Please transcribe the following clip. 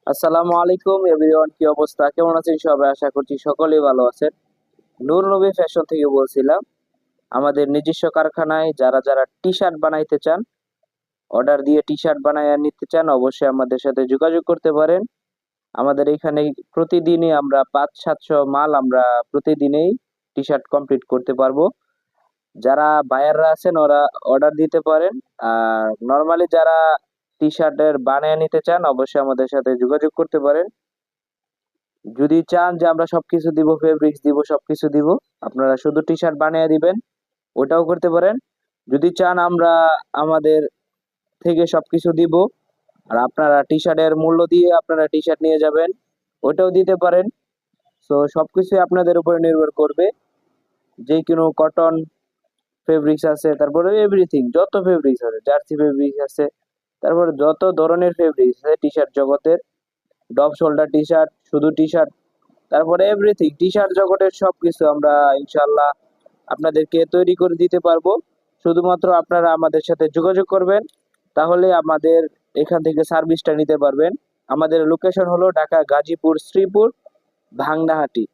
আসসালামু আলাইকুম এভরিওয়ান, কি অবস্থা, কেমন আছেন সবাই? আশা করছি সকলেই ভালো আছেন। নূর নবী ফ্যাশন থেকে বলছিলাম। আমাদের নিজস্ব কারখানায় যারা যারা টি শার্ট বানাইতে চান, অর্ডার দিয়ে টি শার্ট বানায় নিতে চান, অবশ্যই আমাদের সাথে যোগাযোগ করতে পারেন। আমাদের এখানে প্রতিদিনই আমরা 500-700 মাল আমরা প্রতিদিনেই টি শার্ট কমপ্লিট করতে পারবো। যারা বায়াররা আছেন ওরা অর্ডার দিতে পারেন। আর নর্মালি যারা টি শার্টের বানিয়ে নিতে চান, অবশ্যই আমাদের সাথে যোগাযোগ করতে পারেন। যদি চান যে আমরা সবকিছু দিব, ফেব্রিক্স দিব, সবকিছু দিব, আপনারা শুধু টি শার্ট বানিয়ে দিবেন, ওটাও করতে পারেন। যদি চান আমরা আমাদের থেকে সবকিছু দিব, আর আপনারা টি শার্টের মূল্য দিয়ে আপনারা টি শার্ট নিয়ে যাবেন, ওটাও দিতে পারেন। তো সবকিছু আপনাদের উপরে নির্ভর করবে। যে কোনো কটন ফেব্রিক্স আছে, তারপরে এভরিথিং, যত ফেব্রিক্স আছে, জার্সি ফেব্রিক্স আছে, তারপরে যত ধরনের ফেব্রিক্স আছে টি শার্ট জগতের, ডব শোল্ডার টি শার্ট, শুধু টি শার্ট, তারপরে এভরিথিং টি শার্ট জগতের সবকিছু আমরা ইনশাল্লাহ আপনাদেরকে তৈরি করে দিতে পারবো। শুধুমাত্র আপনারা আমাদের সাথে যোগাযোগ করবেন, তাহলে আমাদের এখান থেকে সার্ভিসটা নিতে পারবেন। আমাদের লোকেশন হলো ঢাকা গাজীপুর শ্রীপুর ভাংনাহাটি।